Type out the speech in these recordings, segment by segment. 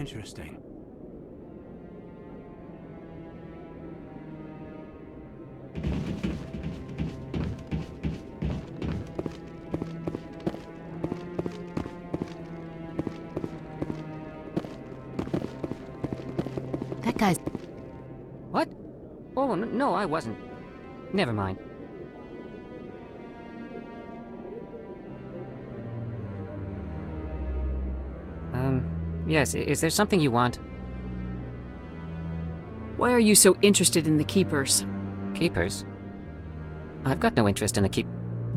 Interesting. That guy's... What? Oh, no, I wasn't. Never mind. Yes, is there something you want? Why are you so interested in the Keepers? Keepers? I've got no interest in the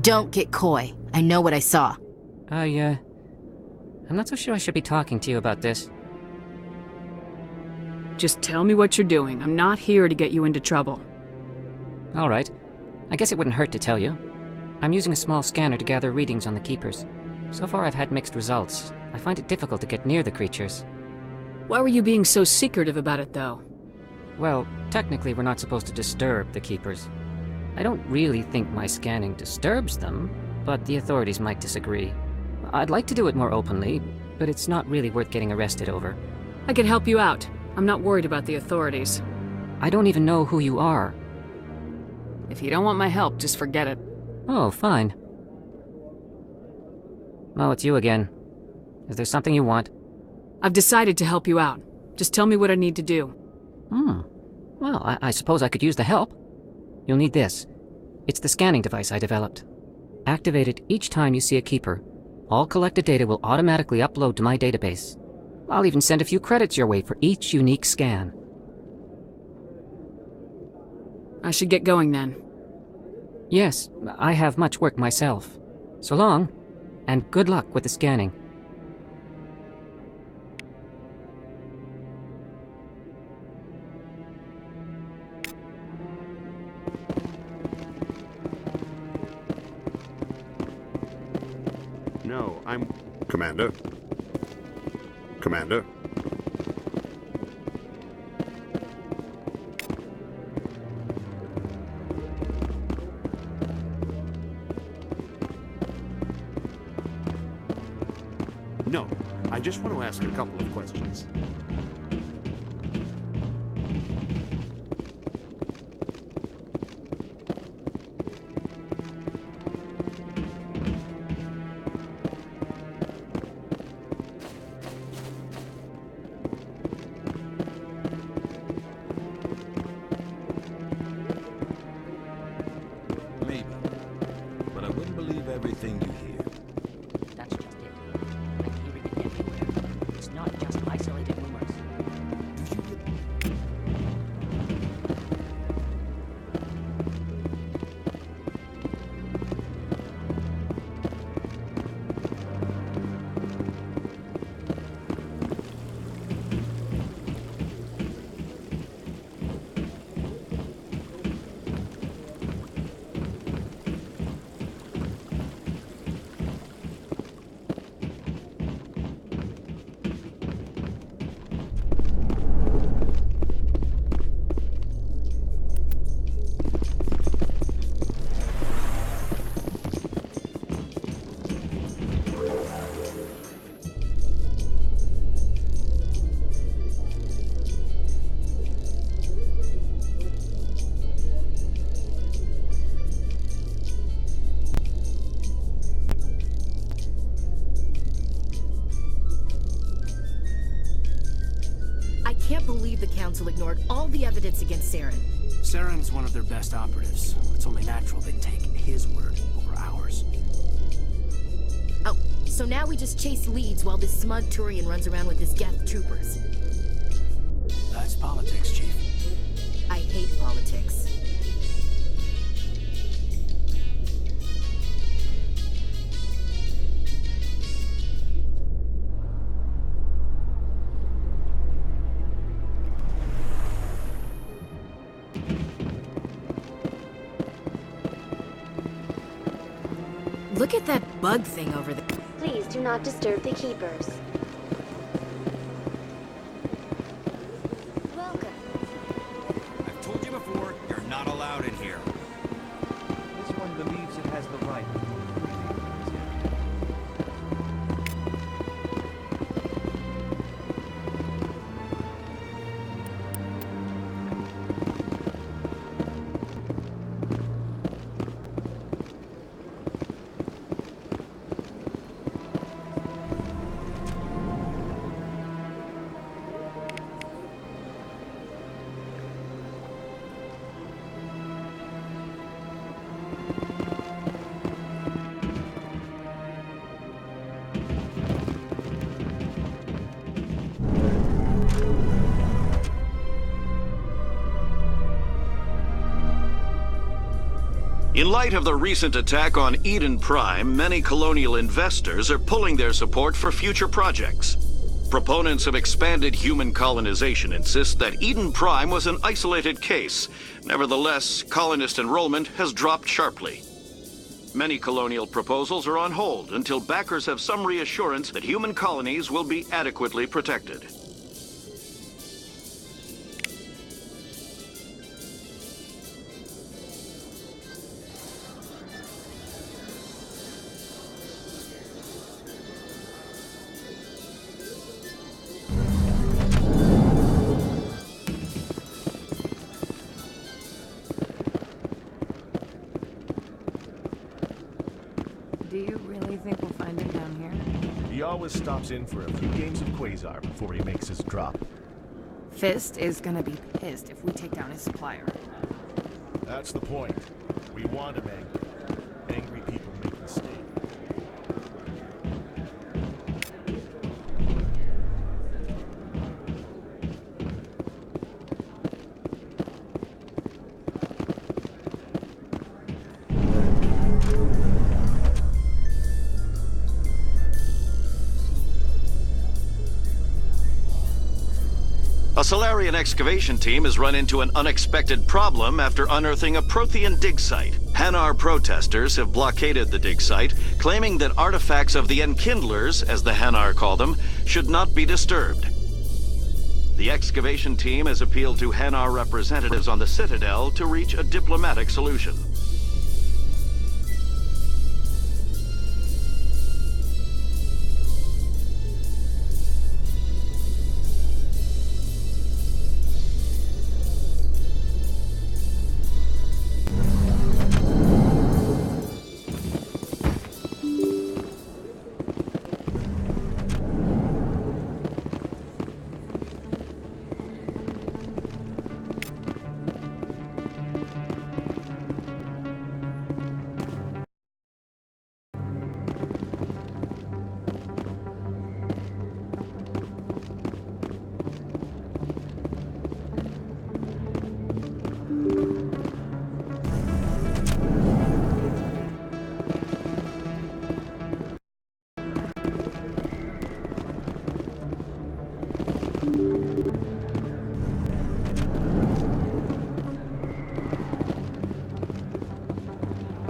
Don't get coy. I know what I saw. I'm not so sure I should be talking to you about this. Just tell me what you're doing. I'm not here to get you into trouble. Alright. I guess it wouldn't hurt to tell you. I'm using a small scanner to gather readings on the Keepers. So far I've had mixed results. I find it difficult to get near the creatures. Why were you being so secretive about it, though? Well, technically we're not supposed to disturb the Keepers. I don't really think my scanning disturbs them, but the authorities might disagree. I'd like to do it more openly, but it's not really worth getting arrested over. I can help you out. I'm not worried about the authorities. I don't even know who you are. If you don't want my help, just forget it. Oh, fine. Oh, it's you again. Is there something you want? I've decided to help you out. Just tell me what I need to do. Well, I suppose I could use the help. You'll need this. It's the scanning device I developed. Activate it each time you see a Keeper. All collected data will automatically upload to my database. I'll even send a few credits your way for each unique scan. I should get going then. Yes, I have much work myself. So long, and good luck with the scanning. No, I'm... Commander? Commander? No, I just want to ask a couple of questions. Maybe. But I wouldn't believe everything you hear. That's just it. I'm hearing it everywhere. It's not just isolated rumors. I can't believe the Council ignored all the evidence against Saren. Saren's one of their best operatives. It's only natural they'd take his word over ours. Oh, so now we just chase leads while this smug Turian runs around with his Geth troopers. That's politics, Chief. I hate politics. Look at that bug thing over there. Please do not disturb the Keepers. Welcome. I've told you before, you're not allowed in here. This one believes it has the right. In light of the recent attack on Eden Prime, many colonial investors are pulling their support for future projects. Proponents of expanded human colonization insist that Eden Prime was an isolated case. Nevertheless, colonist enrollment has dropped sharply. Many colonial proposals are on hold until backers have some reassurance that human colonies will be adequately protected. Do you really think we'll find him down here? He always stops in for a few games of Quasar before he makes his drop. Fist is gonna be pissed if we take down his supplier. That's the point. We want him angry. Angry people make mistakes. A Solarian excavation team has run into an unexpected problem after unearthing a Prothean dig site. Hanar protesters have blockaded the dig site, claiming that artifacts of the Enkindlers, as the Hanar call them, should not be disturbed. The excavation team has appealed to Hanar representatives on the Citadel to reach a diplomatic solution.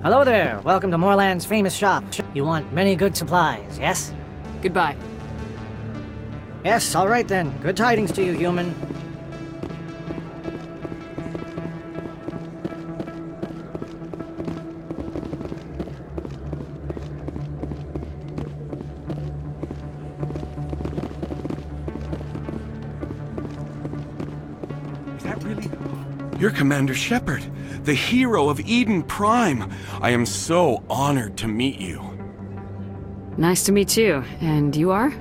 Hello there. Welcome to Moorland's famous shop. You want many good supplies, yes? Goodbye. Yes, all right then. Good tidings to you, human. Is that really... You're Commander Shepard, the hero of Eden Prime. I am so honored to meet you. Nice to meet you. And you are?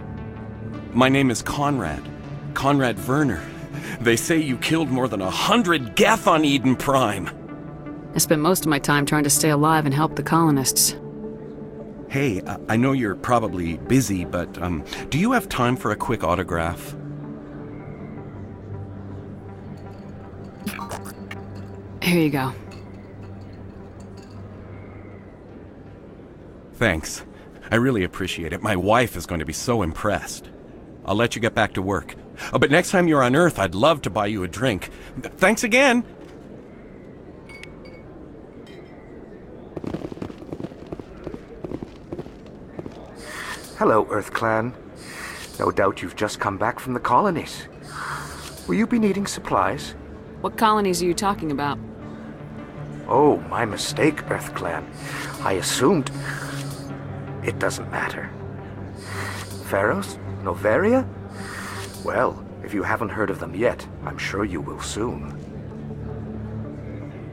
My name is Conrad. Conrad Werner. They say you killed more than 100 Geth on Eden Prime. I spent most of my time trying to stay alive and help the colonists. Hey, I know you're probably busy, but do you have time for a quick autograph? Here you go. Thanks. I really appreciate it. My wife is going to be so impressed. I'll let you get back to work. Oh, but next time you're on Earth, I'd love to buy you a drink. Thanks again! Hello, Earth Clan. No doubt you've just come back from the colonies. Will you be needing supplies? What colonies are you talking about? Oh, my mistake, Earth Clan. I assumed... It doesn't matter. Pharos? Noveria? Well, if you haven't heard of them yet, I'm sure you will soon.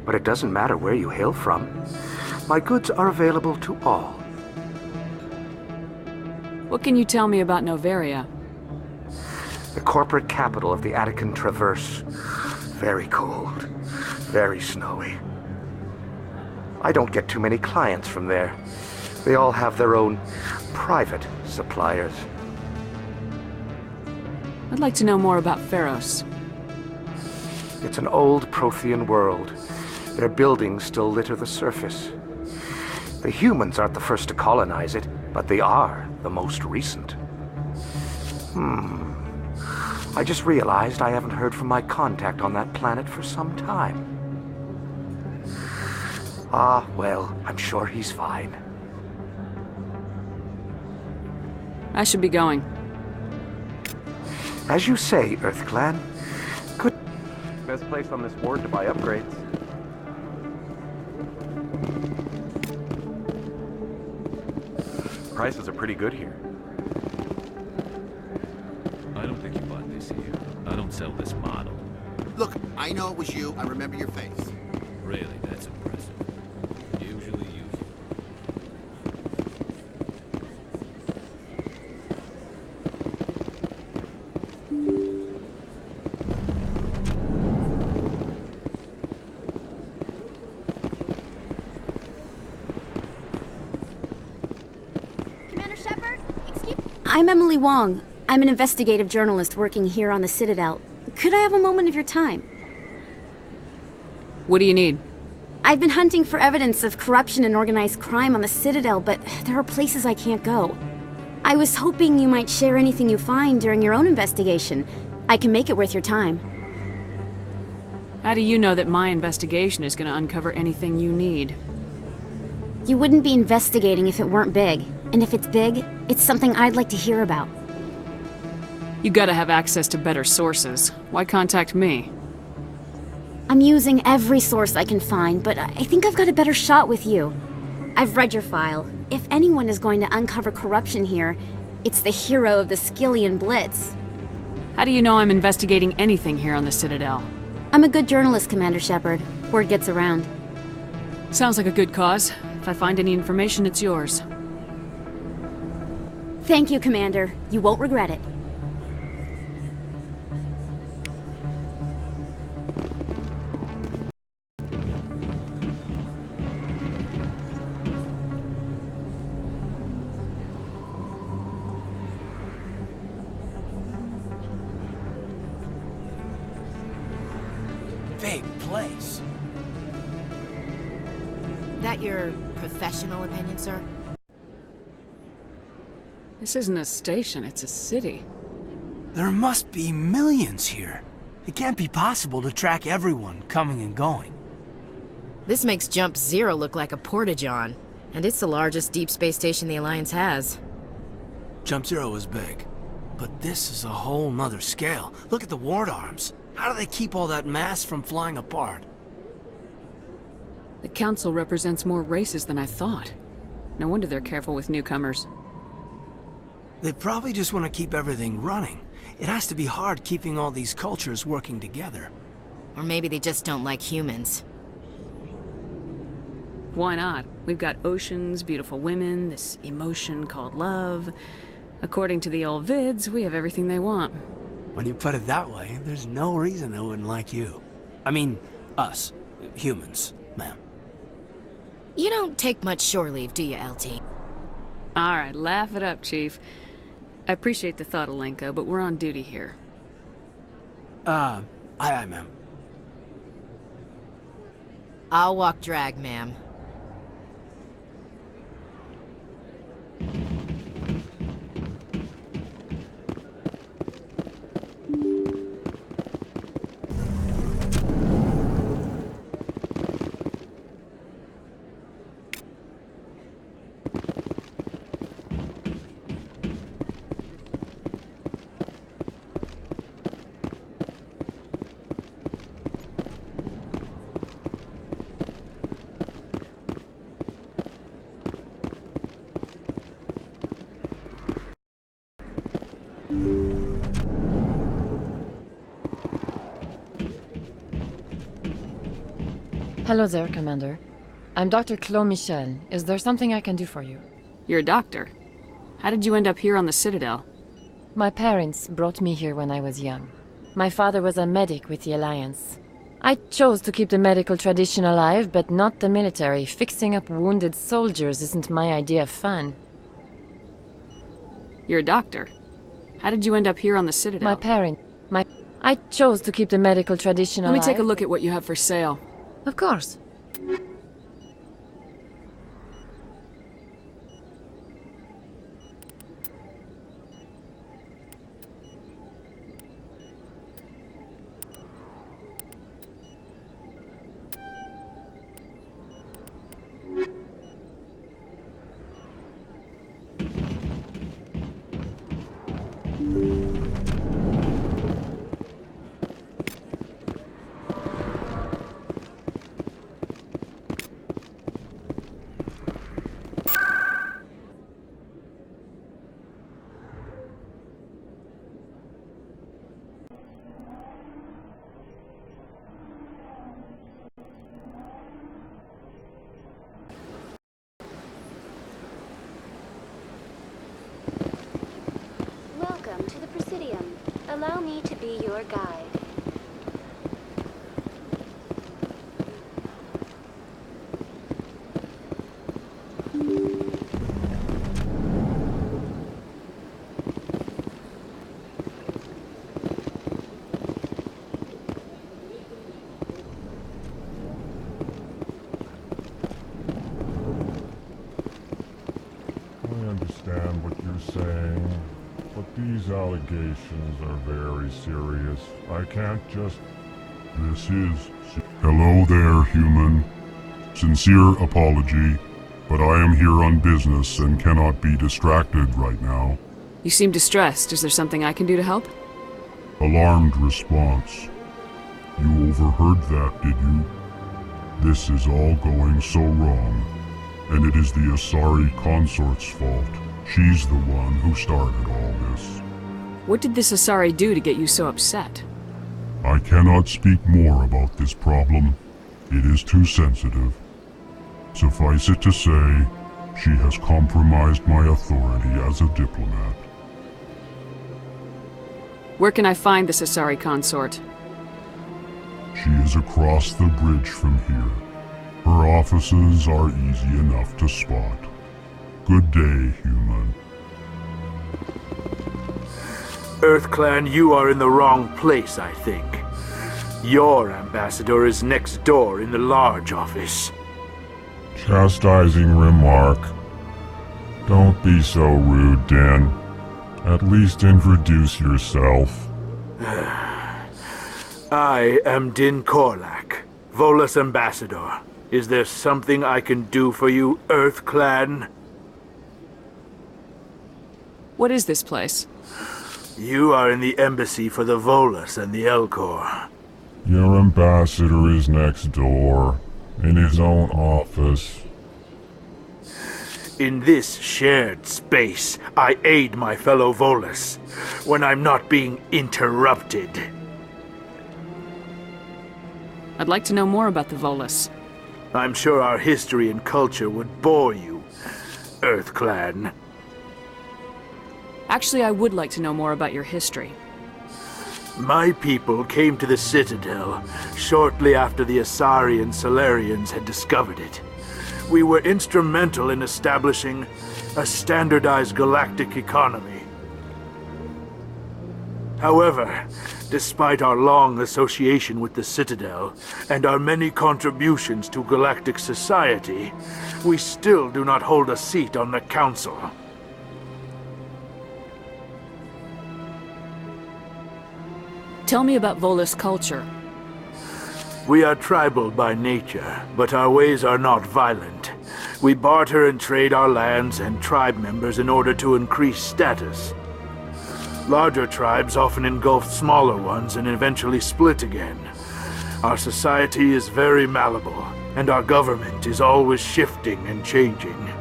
But it doesn't matter where you hail from. My goods are available to all. What can you tell me about Noveria? The corporate capital of the Attican Traverse. Very cold. Very snowy. I don't get too many clients from there. They all have their own private suppliers. I'd like to know more about Pharos. It's an old Prothean world. Their buildings still litter the surface. The humans aren't the first to colonize it, but they are the most recent. I just realized I haven't heard from my contact on that planet for some time. Ah, well, I'm sure he's fine. I should be going. As you say, EarthClan. Good. Best place on this ward to buy upgrades. Prices are pretty good here. I don't think you bought this here. I don't sell this model. Look, I know it was you. I remember your face. Really, that's impressive. Usually you... Commander Shepard, I'm Emily Wong. I'm an investigative journalist working here on the Citadel. Could I have a moment of your time? What do you need? I've been hunting for evidence of corruption and organized crime on the Citadel, but there are places I can't go. I was hoping you might share anything you find during your own investigation. I can make it worth your time. How do you know that my investigation is going to uncover anything you need? You wouldn't be investigating if it weren't big. And if it's big, it's something I'd like to hear about. You gotta have access to better sources. Why contact me? I'm using every source I can find, but I think I've got a better shot with you. I've read your file. If anyone is going to uncover corruption here, it's the hero of the Skillian Blitz. How do you know I'm investigating anything here on the Citadel? I'm a good journalist, Commander Shepard. Word gets around. Sounds like a good cause. If I find any information, it's yours. Thank you, Commander. You won't regret it. Big place. That your professional opinion, sir? This isn't a station, it's a city. There must be millions here. It can't be possible to track everyone coming and going. This makes Jump Zero look like a porta-john, and it's the largest deep space station the Alliance has. Jump Zero is big, but this is a whole nother scale. Look at the ward arms. How do they keep all that mass from flying apart? The Council represents more races than I thought. No wonder they're careful with newcomers. They probably just want to keep everything running. It has to be hard keeping all these cultures working together. Or maybe they just don't like humans. Why not? We've got oceans, beautiful women, this emotion called love. According to the old vids, we have everything they want. When you put it that way, there's no reason they wouldn't like you. I mean, us. Humans, ma'am. You don't take much shore leave, do you, LT? Alright, laugh it up, Chief. I appreciate the thought, Alenko, but we're on duty here. Aye, ma'am. I'll walk drag, ma'am. Hello there, Commander. I'm Dr. Claude Michel. Is there something I can do for you? You're a doctor. How did you end up here on the Citadel? My parents brought me here when I was young. My father was a medic with the Alliance. I chose to keep the medical tradition alive, but not the military. Fixing up wounded soldiers isn't my idea of fun. You're a doctor. How did you end up here on the Citadel? I chose to keep the medical tradition alive. Let me take a look at what you have for sale. Of course. Welcome to the Presidium. Allow me to be your guide. I understand what you're saying, but these allegations are very serious. I can't just... This is... Hello there, human. Sincere apology, but I am here on business and cannot be distracted right now. You seem distressed. Is there something I can do to help? Alarmed response. You overheard that, did you? This is all going so wrong, and it is the Asari consort's fault. She's the one who started all this. What did this Asari do to get you so upset? I cannot speak more about this problem. It is too sensitive. Suffice it to say, she has compromised my authority as a diplomat. Where can I find this Asari consort? She is across the bridge from here. Her offices are easy enough to spot. Good day, human. EarthClan, you are in the wrong place, I think. Your ambassador is next door in the large office. Chastising remark. Don't be so rude, Dan. At least introduce yourself. I am Din Korlak, Volus ambassador. Is there something I can do for you, EarthClan? What is this place? You are in the embassy for the Volus and the Elcor. Your ambassador is next door, in his own office. In this shared space, I aid my fellow Volus when I'm not being interrupted. I'd like to know more about the Volus. I'm sure our history and culture would bore you, EarthClan. Actually, I would like to know more about your history. My people came to the Citadel shortly after the Asari and Solarians had discovered it. We were instrumental in establishing a standardized galactic economy. However, despite our long association with the Citadel and our many contributions to galactic society, we still do not hold a seat on the Council. Tell me about Volus culture. We are tribal by nature, but our ways are not violent. We barter and trade our lands and tribe members in order to increase status. Larger tribes often engulf smaller ones and eventually split again. Our society is very malleable, and our government is always shifting and changing.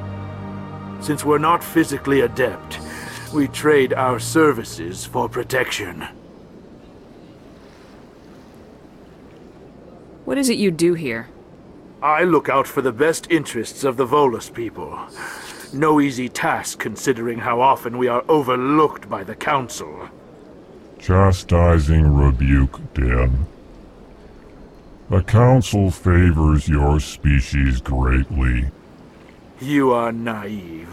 Since we're not physically adept, we trade our services for protection. What is it you do here? I look out for the best interests of the Volus people. No easy task considering how often we are overlooked by the Council. Chastising rebuke, Dan. The Council favors your species greatly. You are naive.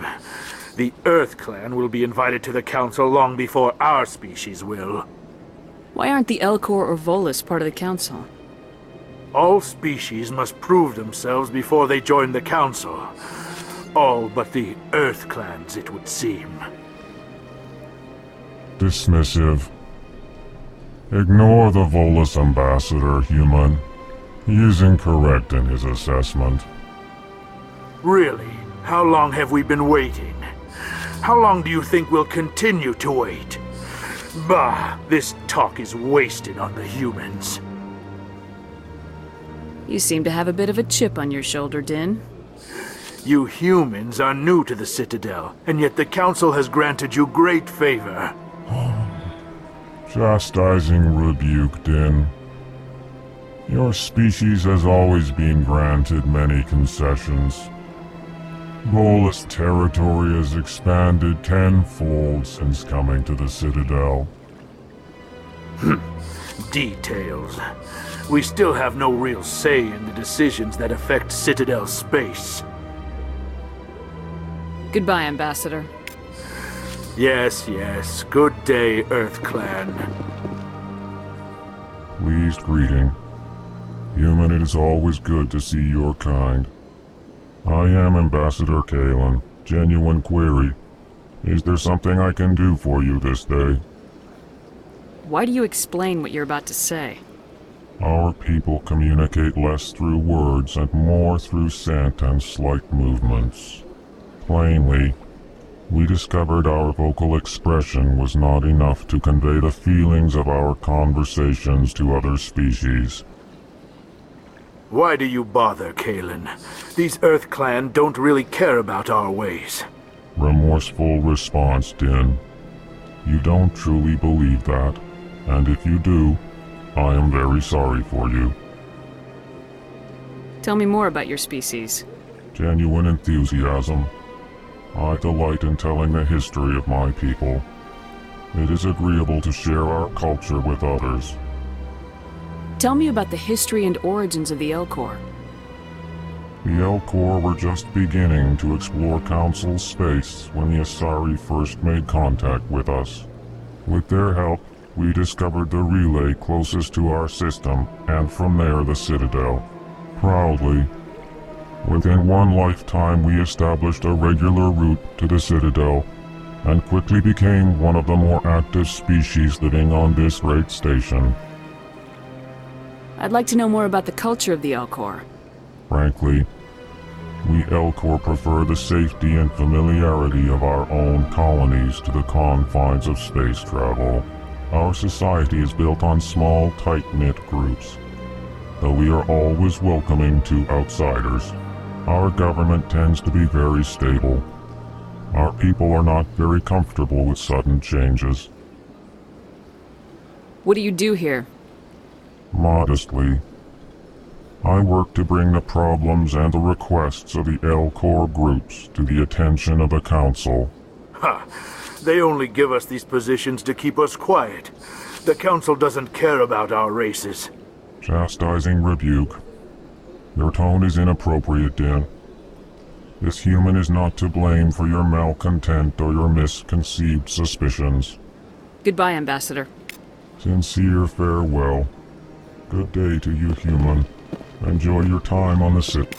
The EarthClan will be invited to the Council long before our species will. Why aren't the Elcor or Volus part of the Council? All species must prove themselves before they join the Council. All but the Earth clans, it would seem. Dismissive. Ignore the Volus ambassador, human. He is incorrect in his assessment. Really? How long have we been waiting? How long do you think we'll continue to wait? Bah, this talk is wasted on the humans. You seem to have a bit of a chip on your shoulder, Din. You humans are new to the Citadel, and yet the Council has granted you great favor. Chastising rebuke, Din. Your species has always been granted many concessions. Volus territory has expanded tenfold since coming to the Citadel. Details. We still have no real say in the decisions that affect Citadel space. Goodbye, Ambassador. Yes, yes. Good day, Earth Clan. Pleased greeting. Human, it is always good to see your kind. I am Ambassador Kalen. Genuine query. Is there something I can do for you this day? Why do you explain what you're about to say? Our people communicate less through words and more through scent and slight movements. Plainly, we discovered our vocal expression was not enough to convey the feelings of our conversations to other species. Why do you bother, Kalen? These Earth Clan don't really care about our ways. Remorseful response, Din. You don't truly believe that, and if you do, I am very sorry for you. Tell me more about your species. Genuine enthusiasm. I delight in telling the history of my people. It is agreeable to share our culture with others. Tell me about the history and origins of the Elcor. The Elcor were just beginning to explore Council space when the Asari first made contact with us. With their help, we discovered the relay closest to our system, and from there the Citadel. Proudly, within one lifetime we established a regular route to the Citadel, and quickly became one of the more active species living on this great station. I'd like to know more about the culture of the Elcor. Frankly, we Elcor prefer the safety and familiarity of our own colonies to the confines of space travel. Our society is built on small, tight-knit groups, though we are always welcoming to outsiders. Our government tends to be very stable. Our people are not very comfortable with sudden changes. What do you do here? Modestly, I work to bring the problems and the requests of the Elcor groups to the attention of the Council. Ha! They only give us these positions to keep us quiet. The Council doesn't care about our races. Chastising rebuke. Your tone is inappropriate, Din. This human is not to blame for your malcontent or your misconceived suspicions. Goodbye, Ambassador. Sincere farewell. Good day to you, human. Enjoy your time on the Citadel.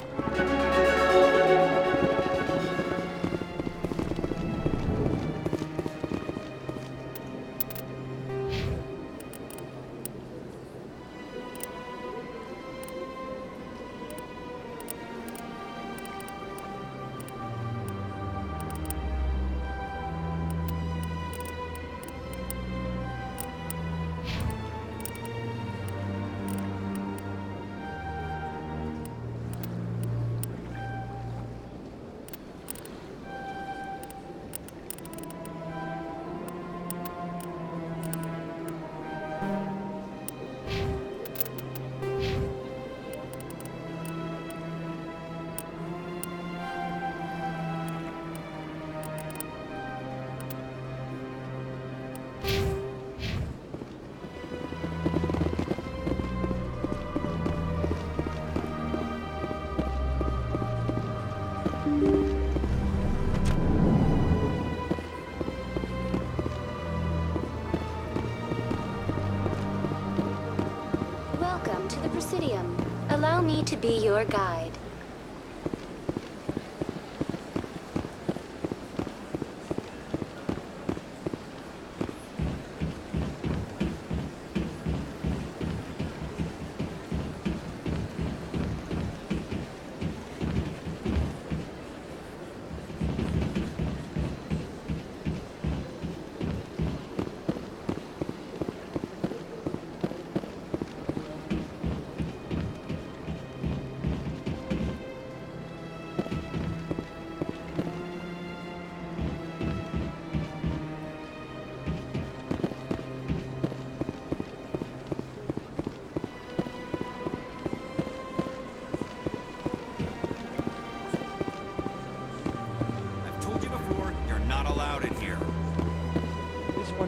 Allow me to be your guide.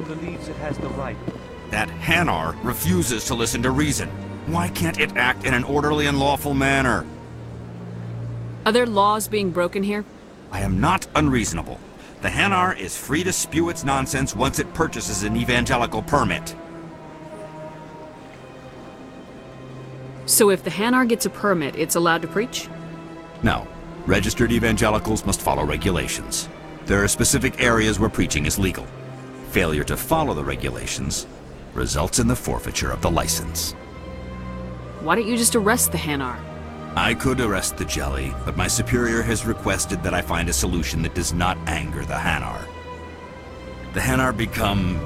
Believes it has the right. That Hanar refuses to listen to reason. Why can't it act in an orderly and lawful manner? Are there laws being broken here? I am not unreasonable. The Hanar is free to spew its nonsense once it purchases an evangelical permit. So if the Hanar gets a permit, it's allowed to preach? No. Registered evangelicals must follow regulations. There are specific areas where preaching is legal. Failure to follow the regulations results in the forfeiture of the license. Why don't you just arrest the Hanar? I could arrest the jelly, but my superior has requested that I find a solution that does not anger the Hanar. The Hanar become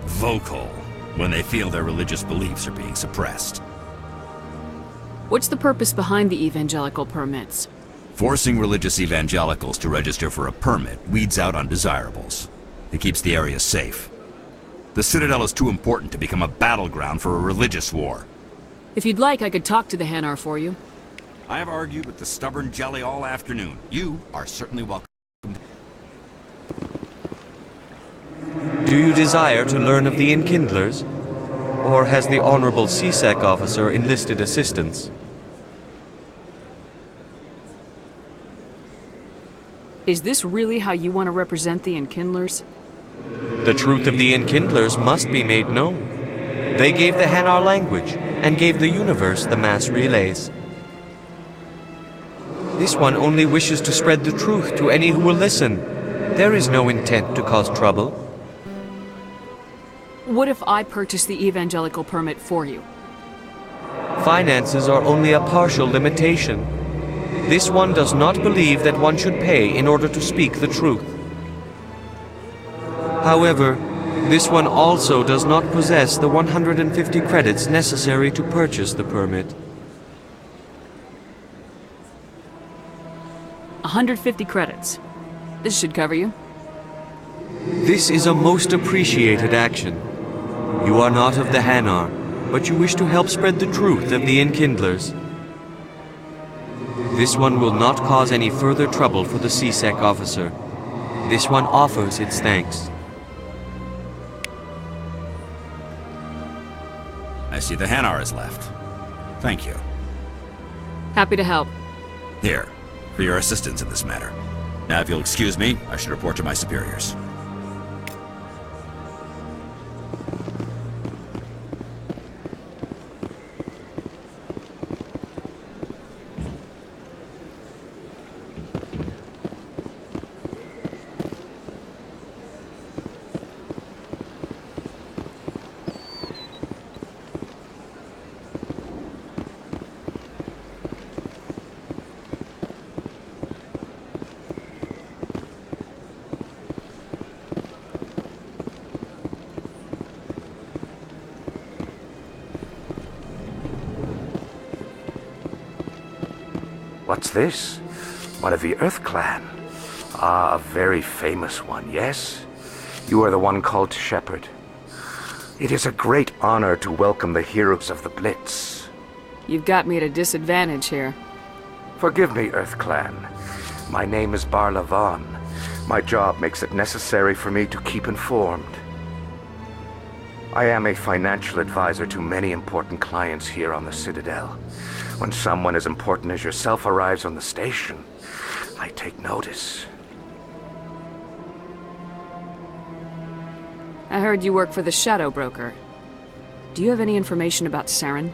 vocal when they feel their religious beliefs are being suppressed. What's the purpose behind the evangelical permits? Forcing religious evangelicals to register for a permit weeds out undesirables. It keeps the area safe. The Citadel is too important to become a battleground for a religious war. If you'd like, I could talk to the Hanar for you. I have argued with the stubborn jelly all afternoon. You are certainly welcome. Do you desire to learn of the Enkindlers? Or has the Honorable CSEC officer enlisted assistance? Is this really how you want to represent the Enkindlers? The truth of the Enkindlers must be made known. They gave the Hanar language, and gave the universe the mass relays. This one only wishes to spread the truth to any who will listen. There is no intent to cause trouble. What if I purchase the evangelical permit for you? Finances are only a partial limitation. This one does not believe that one should pay in order to speak the truth. However, this one also does not possess the 150 credits necessary to purchase the permit. 150 credits. This should cover you. This is a most appreciated action. You are not of the Hanar, but you wish to help spread the truth of the Enkindlers. This one will not cause any further trouble for the CSEC officer. This one offers its thanks. I see the Hanar is left. Thank you. Happy to help. Here, for your assistance in this matter. Now, if you'll excuse me, I should report to my superiors. What's this? One of the Earth Clan. Ah, a very famous one, yes? You are the one called Shepherd. It is a great honor to welcome the heroes of the Blitz. You've got me at a disadvantage here. Forgive me, Earth Clan. My name is Barla Vaughn. My job makes it necessary for me to keep informed. I am a financial advisor to many important clients here on the Citadel. When someone as important as yourself arrives on the station, I take notice. I heard you work for the Shadow Broker. Do you have any information about Saren?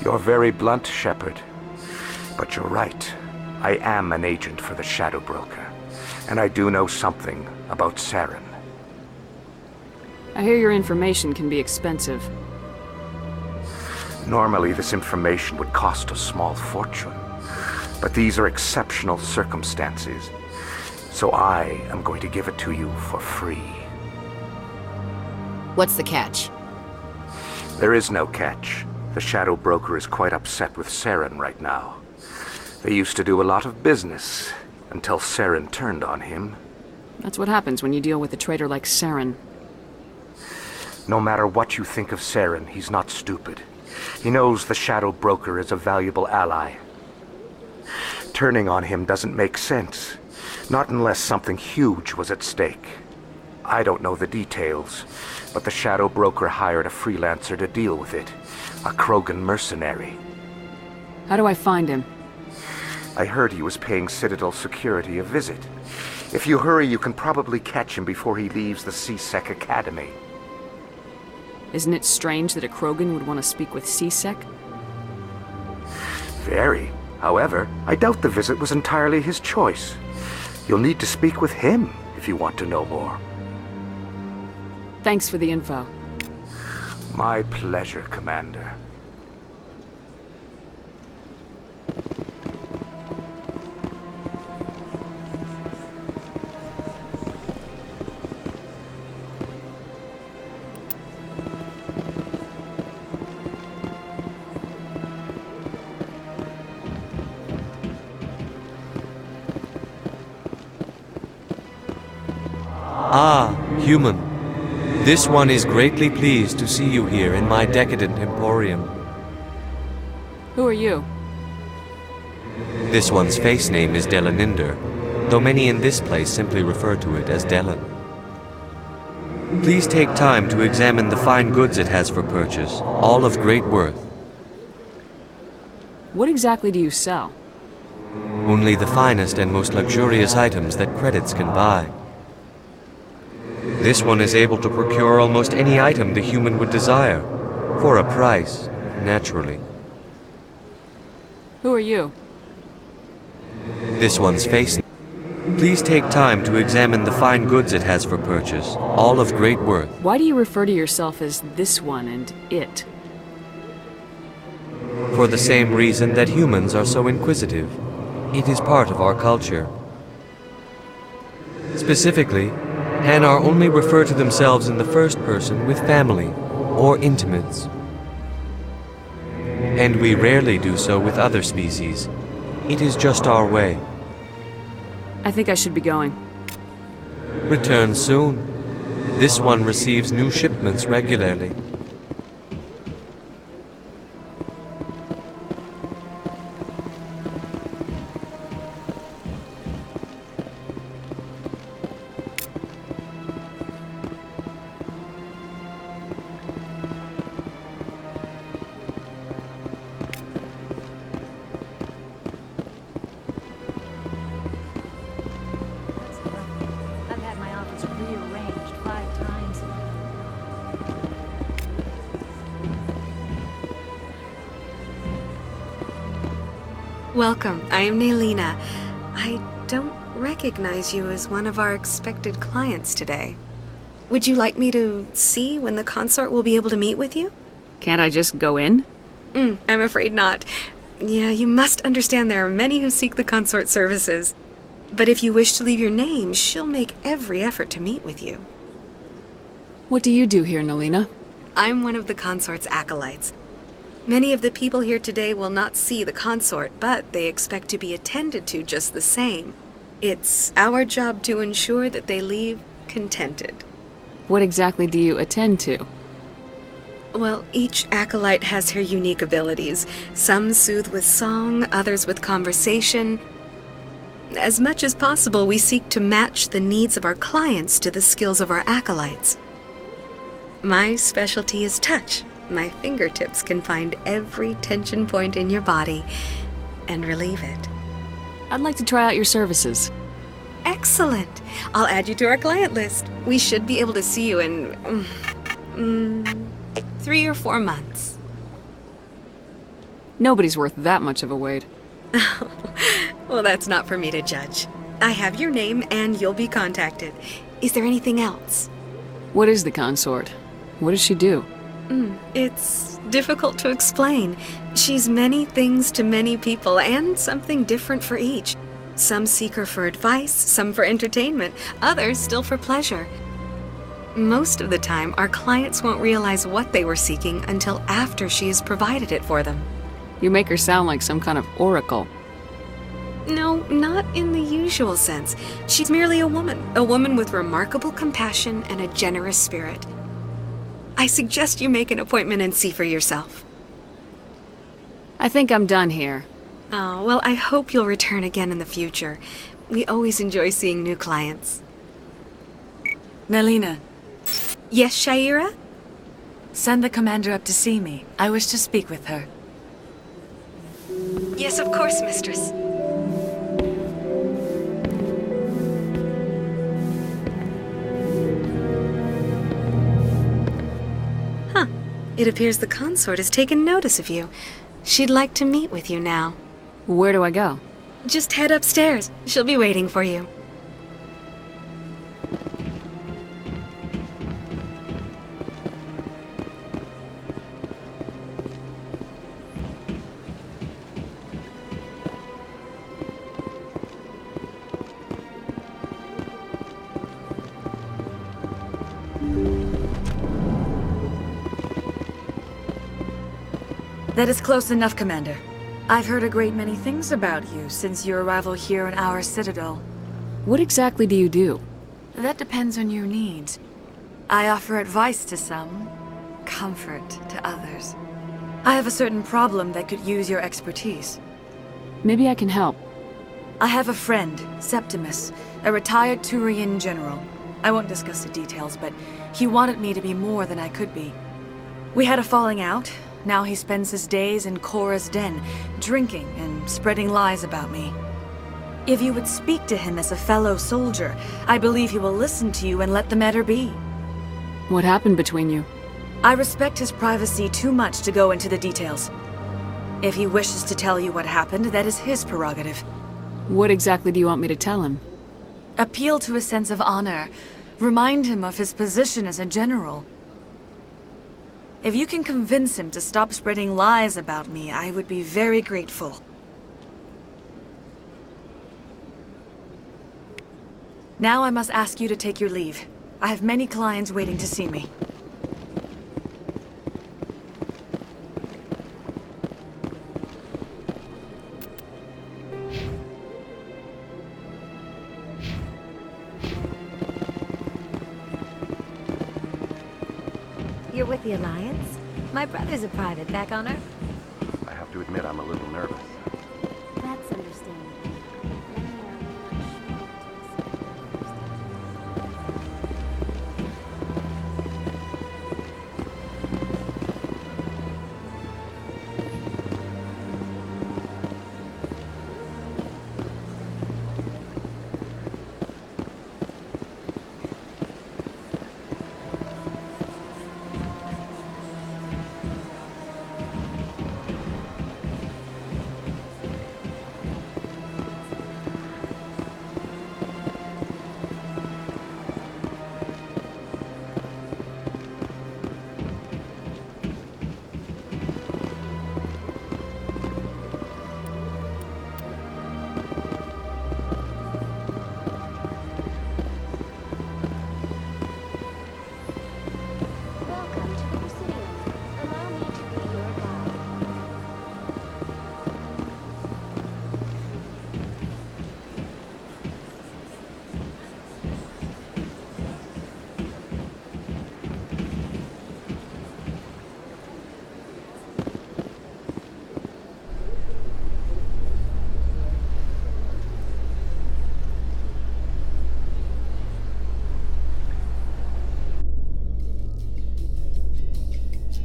You're very blunt, Shepard. But you're right. I am an agent for the Shadow Broker. And I do know something about Saren. I hear your information can be expensive. Normally, this information would cost a small fortune. But these are exceptional circumstances. So I am going to give it to you for free. What's the catch? There is no catch. The Shadow Broker is quite upset with Saren right now. They used to do a lot of business, until Saren turned on him. That's what happens when you deal with a traitor like Saren. No matter what you think of Saren, he's not stupid. He knows the Shadow Broker is a valuable ally. Turning on him doesn't make sense. Not unless something huge was at stake. I don't know the details, but the Shadow Broker hired a freelancer to deal with it. A Krogan mercenary. How do I find him? I heard he was paying Citadel security a visit. If you hurry, you can probably catch him before he leaves the C-Sec Academy. Isn't it strange that a Krogan would want to speak with C-Sec? Very. However, I doubt the visit was entirely his choice. You'll need to speak with him if you want to know more. Thanks for the info. My pleasure, Commander. Ah, human. This one is greatly pleased to see you here in my decadent emporium. Who are you? This one's face name is Delaninder, though many in this place simply refer to it as Delan. Please take time to examine the fine goods it has for purchase, all of great worth. What exactly do you sell? Only the finest and most luxurious items that credits can buy. This one is able to procure almost any item the human would desire, for a price, naturally. Who are you? This one's face. Please take time to examine the fine goods it has for purchase, all of great worth. Why do you refer to yourself as this one and it? For the same reason that humans are so inquisitive. It is part of our culture. Specifically, Hanar only refer to themselves in the first person with family or intimates. And we rarely do so with other species. It is just our way. I think I should be going. Return soon. This one receives new shipments regularly. I've had my office rearranged 5 times. Welcome. I am Naylina. I don't recognize you as one of our expected clients today. Would you like me to see when the consort will be able to meet with you? Can't I just go in? I'm afraid not. Yeah, you must understand there are many who seek the consort services. But if you wish to leave your name, she'll make every effort to meet with you. What do you do here, Naylina? I'm one of the consort's acolytes. Many of the people here today will not see the consort, but they expect to be attended to just the same. It's our job to ensure that they leave contented. What exactly do you attend to? Well, each acolyte has her unique abilities. Some soothe with song, others with conversation. As much as possible, we seek to match the needs of our clients to the skills of our acolytes. My specialty is touch. My fingertips can find every tension point in your body and relieve it. I'd like to try out your services. Excellent. I'll add you to our client list. We should be able to see you in 3 or 4 months. Nobody's worth that much of a weight. Well, that's not for me to judge. I have your name and you'll be contacted. Is there anything else? What is the consort? What does she do? It's difficult to explain. She's many things to many people and something different for each. Some seek her for advice, some for entertainment, others still for pleasure. Most of the time, our clients won't realize what they were seeking until after she has provided it for them. You make her sound like some kind of oracle. No, not in the usual sense. She's merely a woman with remarkable compassion and a generous spirit. I suggest you make an appointment and see for yourself. I think I'm done here. Oh, well, I hope you'll return again in the future. We always enjoy seeing new clients. Nelina. Yes, Shaira? Send the commander up to see me. I wish to speak with her. Yes, of course, mistress. Huh. It appears the consort has taken notice of you. She'd like to meet with you now. Where do I go? Just head upstairs. She'll be waiting for you. That is close enough, Commander. I've heard a great many things about you since your arrival here in our Citadel. What exactly do you do? That depends on your needs. I offer advice to some, comfort to others. I have a certain problem that could use your expertise. Maybe I can help. I have a friend, Septimus, a retired Turian general. I won't discuss the details, but he wanted me to be more than I could be. We had a falling out. Now he spends his days in Korra's den, drinking and spreading lies about me. If you would speak to him as a fellow soldier, I believe he will listen to you and let the matter be. What happened between you? I respect his privacy too much to go into the details. If he wishes to tell you what happened, that is his prerogative. What exactly do you want me to tell him? Appeal to his sense of honor. Remind him of his position as a general. If you can convince him to stop spreading lies about me, I would be very grateful. Now I must ask you to take your leave. I have many clients waiting to see me. You're with the Alliance? My brother's a private back on Earth. I have to admit I'm a little nervous. That's understandable.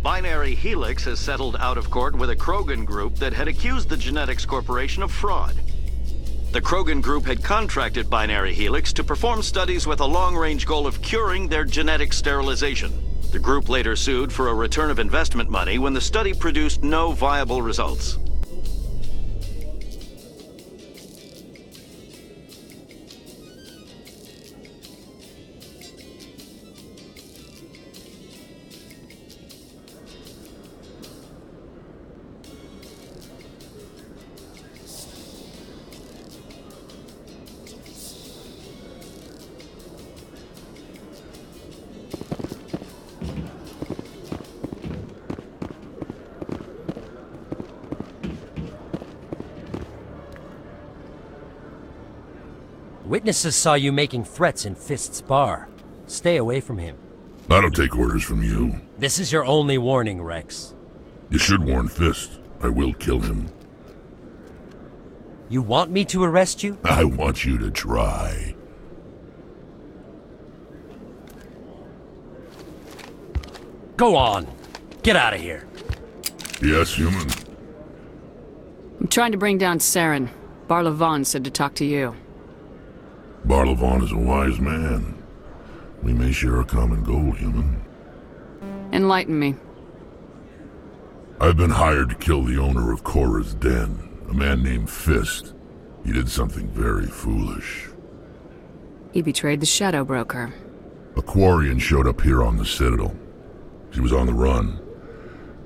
Binary Helix has settled out of court with a Krogan group that had accused the Genetics Corporation of fraud. The Krogan group had contracted Binary Helix to perform studies with a long-range goal of curing their genetic sterilization. The group later sued for a return of investment money when the study produced no viable results. Witnesses saw you making threats in Fist's bar. Stay away from him. I don't take orders from you. This is your only warning, Rex. You should warn Fist. I will kill him. You want me to arrest you? I want you to try. Go on. Get out of here. Yes, human. I'm trying to bring down Saren. Barlavon said to talk to you. Barlavon is a wise man. We may share a common goal, human. Enlighten me. I've been hired to kill the owner of Korra's Den, a man named Fist. He did something very foolish. He betrayed the Shadow Broker. A Quarian showed up here on the Citadel. She was on the run.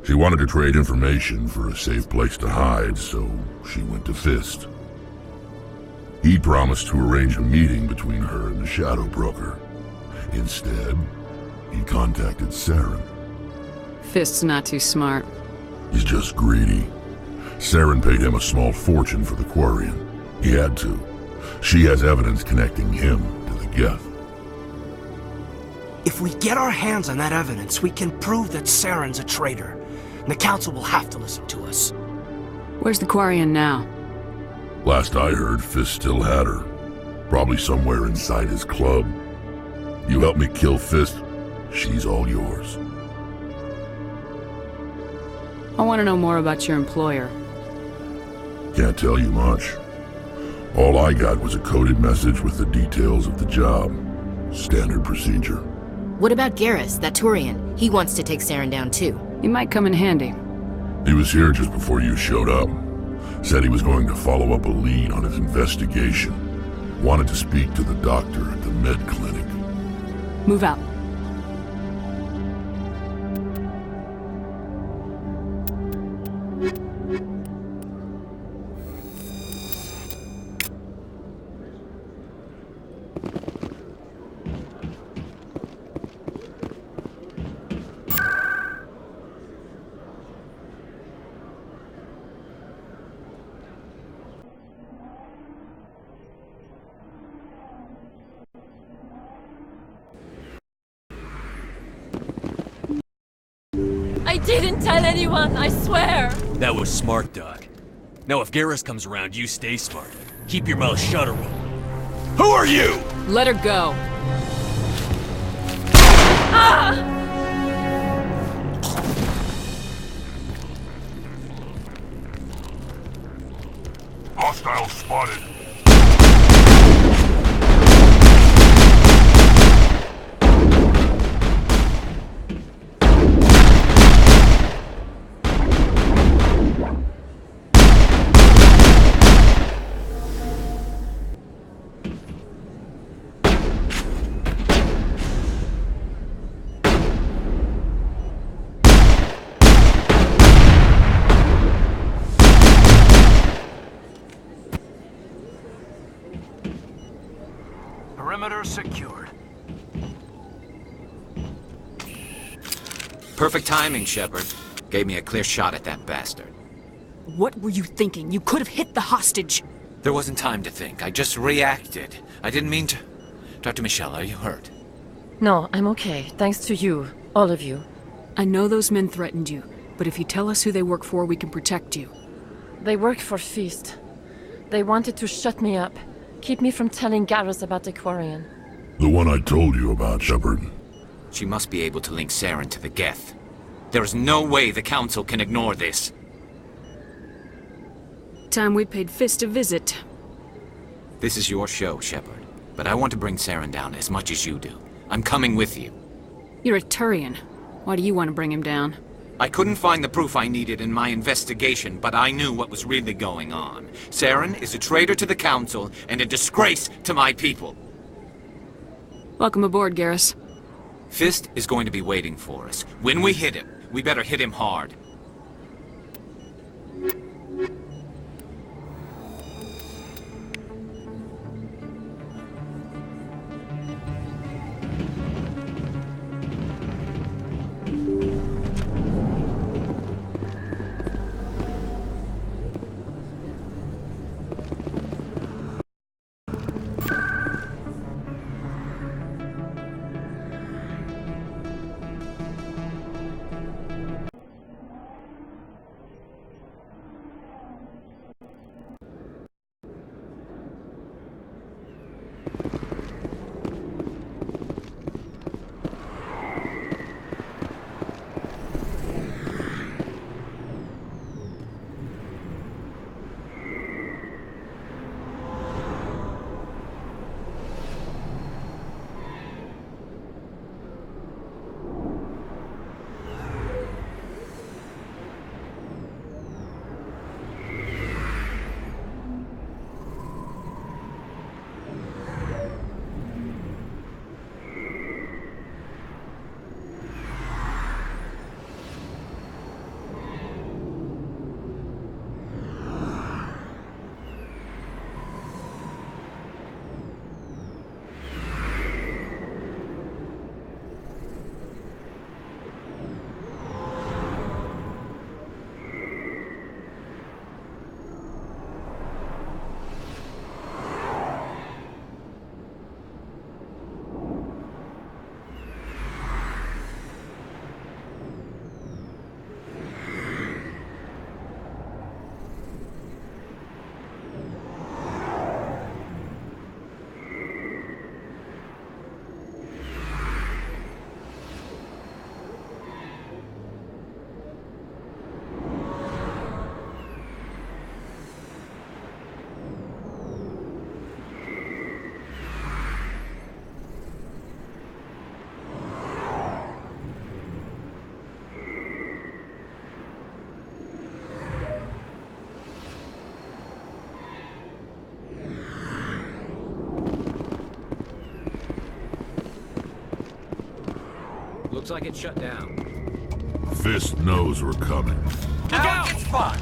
She wanted to trade information for a safe place to hide, so she went to Fist. He promised to arrange a meeting between her and the Shadow Broker. Instead, he contacted Saren. Fist's not too smart. He's just greedy. Saren paid him a small fortune for the Quarian. He had to. She has evidence connecting him to the Geth. If we get our hands on that evidence, we can prove that Saren's a traitor. And the Council will have to listen to us. Where's the Quarian now? Last I heard, Fist still had her. Probably somewhere inside his club. You help me kill Fist, she's all yours. I want to know more about your employer. Can't tell you much. All I got was a coded message with the details of the job. Standard procedure. What about Garrus, that Turian? He wants to take Saren down too. He might come in handy. He was here just before you showed up. Said he was going to follow up a lead on his investigation. Wanted to speak to the doctor at the med clinic. Move out. I didn't tell anyone, I swear! That was smart, Doc. Now if Garrus comes around, you stay smart. Keep your mouth shut or we'll... Who are you? Let her go. Ah! Hostile spotted. Perimeter secured. Perfect timing, Shepard. Gave me a clear shot at that bastard. What were you thinking? You could have hit the hostage. There wasn't time to think. I just reacted. I didn't mean to... Dr. Michelle, are you hurt? No, I'm okay. Thanks to you. All of you. I know those men threatened you, but if you tell us who they work for, we can protect you. They work for Feast. They wanted to shut me up. Keep me from telling Garrus about the Quarian. The one I told you about, Shepard. She must be able to link Saren to the Geth. There is no way the Council can ignore this. Time we paid Fist a visit. This is your show, Shepard. But I want to bring Saren down as much as you do. I'm coming with you. You're a Turian. Why do you want to bring him down? I couldn't find the proof I needed in my investigation, but I knew what was really going on. Saren is a traitor to the Council and a disgrace to my people. Welcome aboard, Garrus. Fist is going to be waiting for us. When we hit him, we better hit him hard. Looks like it's shut down. Fist knows we're coming. Now it's fun!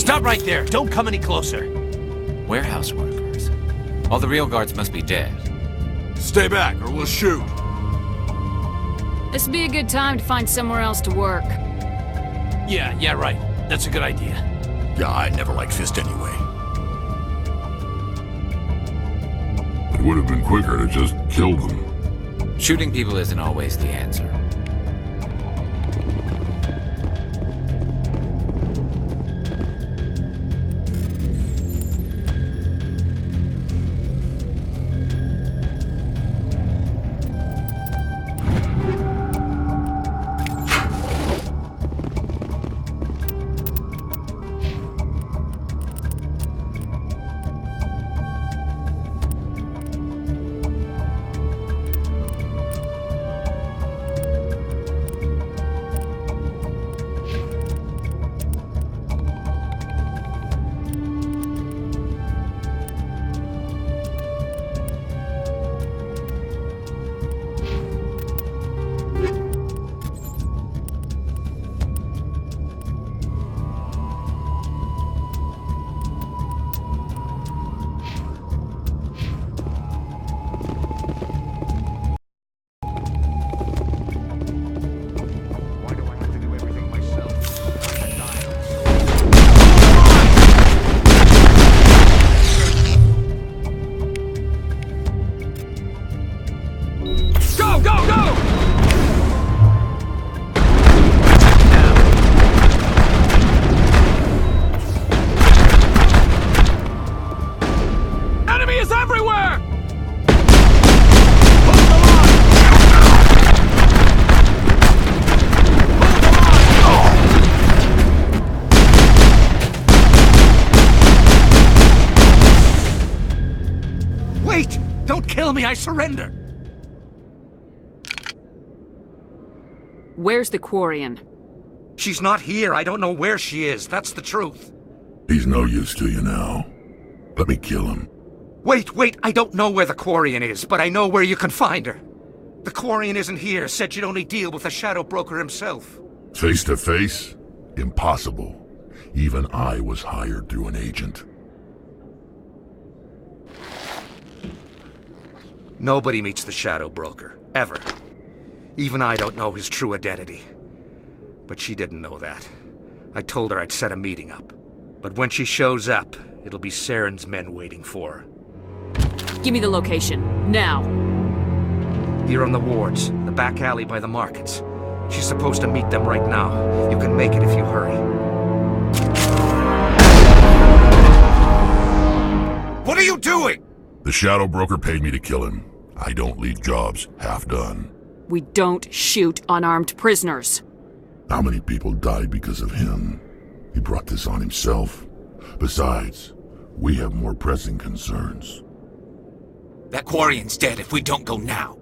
Stop right there! Don't come any closer! Warehouse workers? All the real guards must be dead. Stay back, or we'll shoot. This would be a good time to find somewhere else to work. Yeah, right. That's a good idea. Yeah, I never liked Fist anyway. It would have been quicker to just kill them. Shooting people isn't always the answer. Kill me, I surrender! Where's the Quarian? She's not here. I don't know where she is. That's the truth. He's no use to you now. Let me kill him. Wait, I don't know where the Quarian is, but I know where you can find her. The Quarian isn't here. Said she'd only deal with the Shadow Broker himself. Face to face? Impossible. Even I was hired through an agent. Nobody meets the Shadow Broker, ever. Even I don't know his true identity. But she didn't know that. I told her I'd set a meeting up. But when she shows up, it'll be Saren's men waiting for her. Give me the location, now. Here on the wards, the back alley by the markets. She's supposed to meet them right now. You can make it if you hurry. What are you doing? The Shadow Broker paid me to kill him. I don't leave jobs half done. We don't shoot unarmed prisoners. How many people died because of him? He brought this on himself. Besides, we have more pressing concerns. That Quarian's dead if we don't go now.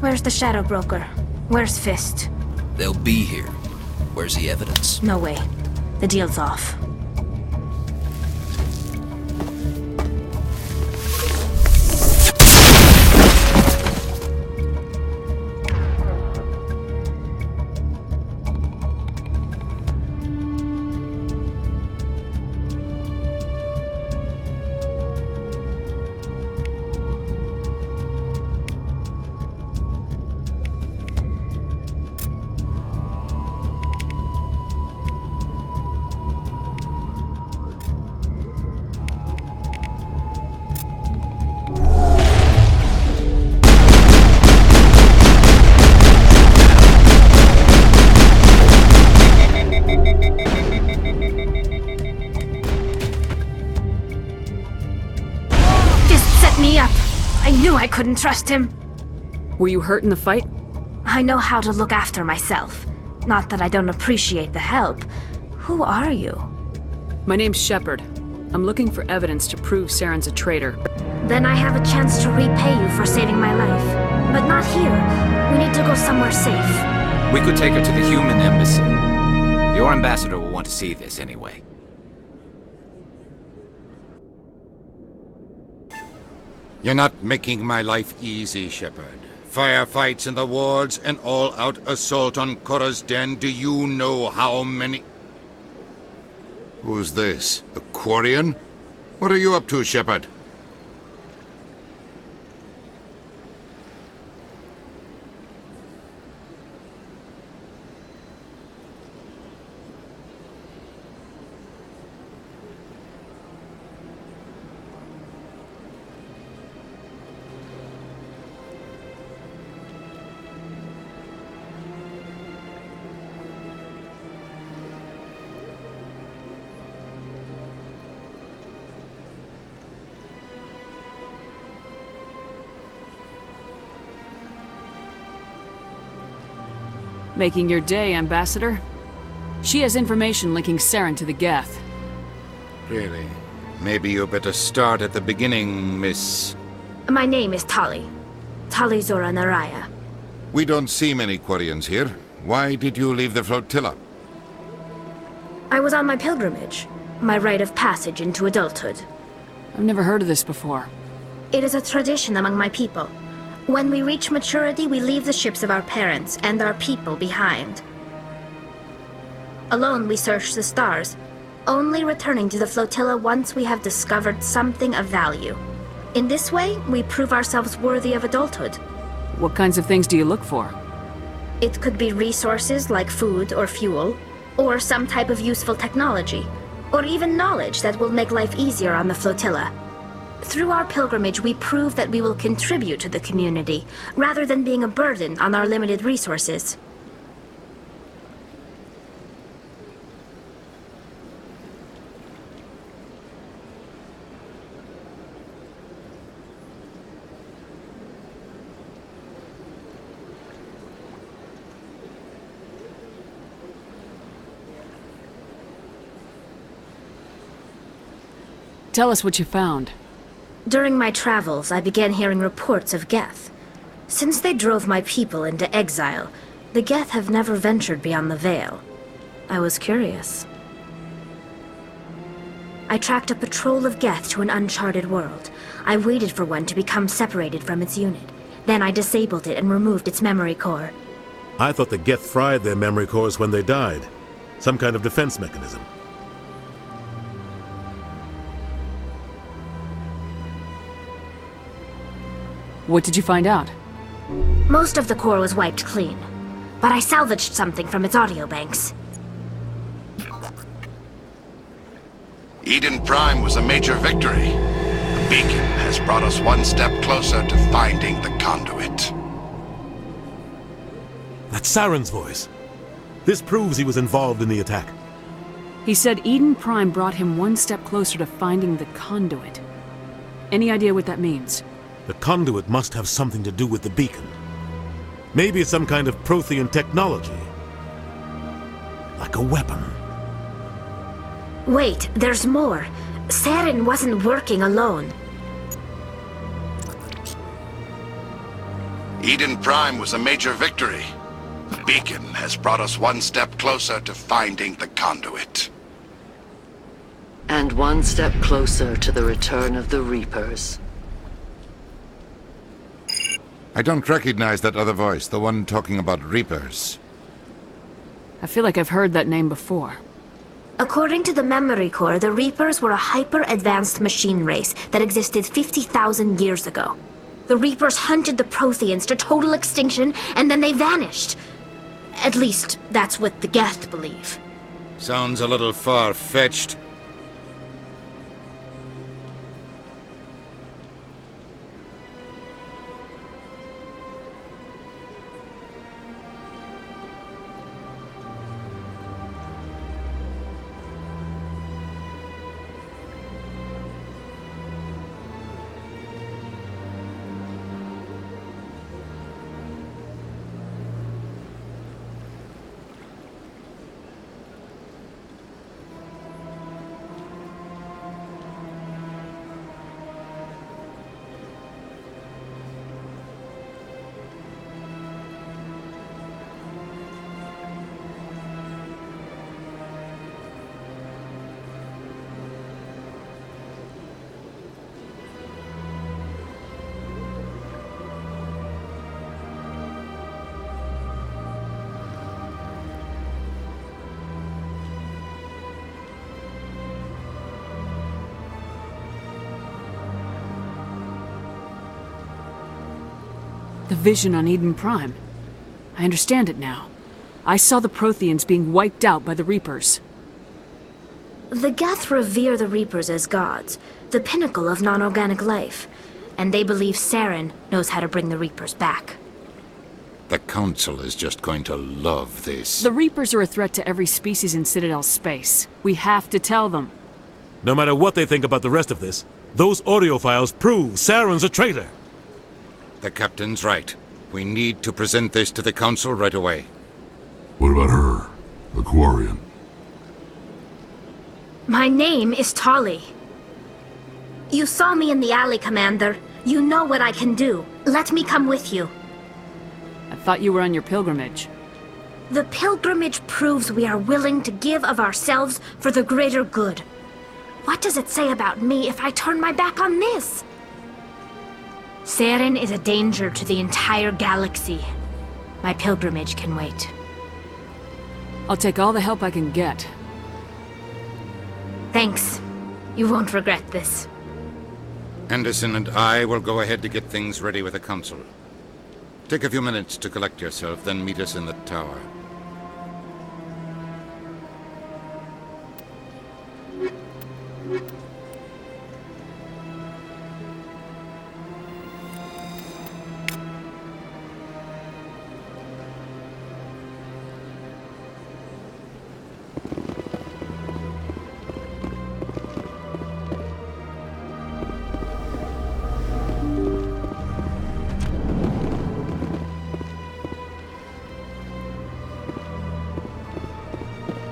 Where's the Shadow Broker? Where's Fist? They'll be here. Where's the evidence? No way. The deal's off. I couldn't trust him. Were you hurt in the fight? I know how to look after myself. Not that I don't appreciate the help. Who are you? My name's Shepard. I'm looking for evidence to prove Saren's a traitor. Then I have a chance to repay you for saving my life. But not here. We need to go somewhere safe. We could take her to the human embassy. Your ambassador will want to see this anyway. You're not making my life easy, Shepard. Firefights in the wards, an all-out assault on Korra's den. Do you know how many... Who's this? A Quarian? What are you up to, Shepard? Making your day, Ambassador. She has information linking Saren to the Geth. Really? Maybe you better start at the beginning, Miss... My name is Tali. Tali Zora Naraya. We don't see many Quarians here. Why did you leave the flotilla? I was on my pilgrimage. My rite of passage into adulthood. I've never heard of this before. It is a tradition among my people. When we reach maturity, we leave the ships of our parents and our people behind. Alone, we search the stars, only returning to the flotilla once we have discovered something of value. In this way, we prove ourselves worthy of adulthood. What kinds of things do you look for? It could be resources like food or fuel, or some type of useful technology, or even knowledge that will make life easier on the flotilla. Through our pilgrimage, we prove that we will contribute to the community, rather than being a burden on our limited resources. Tell us what you found. During my travels, I began hearing reports of Geth. Since they drove my people into exile, the Geth have never ventured beyond the Veil. I was curious. I tracked a patrol of Geth to an uncharted world. I waited for one to become separated from its unit. Then I disabled it and removed its memory core. I thought the Geth fried their memory cores when they died. Some kind of defense mechanism. What did you find out? Most of the core was wiped clean, but I salvaged something from its audio banks. Eden Prime was a major victory. The beacon has brought us one step closer to finding the conduit. That's Saren's voice. This proves he was involved in the attack. He said Eden Prime brought him one step closer to finding the conduit. Any idea what that means? The conduit must have something to do with the beacon. Maybe it's some kind of Prothean technology. Like a weapon. Wait, there's more. Saren wasn't working alone. Eden Prime was a major victory. The beacon has brought us one step closer to finding the conduit. And one step closer to the return of the Reapers. I don't recognize that other voice, the one talking about Reapers. I feel like I've heard that name before. According to the Memory Core, the Reapers were a hyper-advanced machine race that existed 50,000 years ago. The Reapers hunted the Protheans to total extinction, and then they vanished. At least, that's what the Geth believe. Sounds a little far-fetched. The vision on Eden Prime. I understand it now. I saw the Protheans being wiped out by the Reapers. The Geth revere the Reapers as gods, the pinnacle of non-organic life. And they believe Saren knows how to bring the Reapers back. The Council is just going to love this. The Reapers are a threat to every species in Citadel space. We have to tell them. No matter what they think about the rest of this, those audio files prove Saren's a traitor. The Captain's right. We need to present this to the Council right away. What about her? The Quarian? My name is Tali. You saw me in the alley, Commander. You know what I can do. Let me come with you. I thought you were on your pilgrimage. The pilgrimage proves we are willing to give of ourselves for the greater good. What does it say about me if I turn my back on this? Saren is a danger to the entire galaxy. My pilgrimage can wait. I'll take all the help I can get. Thanks. You won't regret this. Anderson and I will go ahead to get things ready with the Council. Take a few minutes to collect yourself, then meet us in the tower.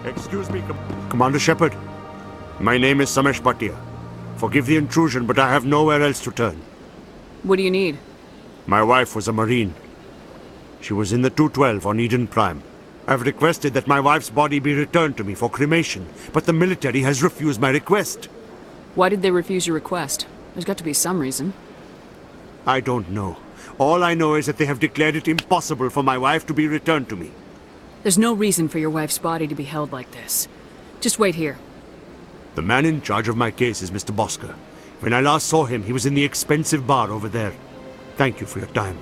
Excuse me, Commander Shepard. My name is Samesh Bhatia. Forgive the intrusion, but I have nowhere else to turn. What do you need? My wife was a Marine. She was in the 212 on Eden Prime. I've requested that my wife's body be returned to me for cremation, but the military has refused my request. Why did they refuse your request? There's got to be some reason. I don't know. All I know is that they have declared it impossible for my wife to be returned to me. There's no reason for your wife's body to be held like this. Just wait here. The man in charge of my case is Mr. Bosker. When I last saw him, he was in the expensive bar over there. Thank you for your time.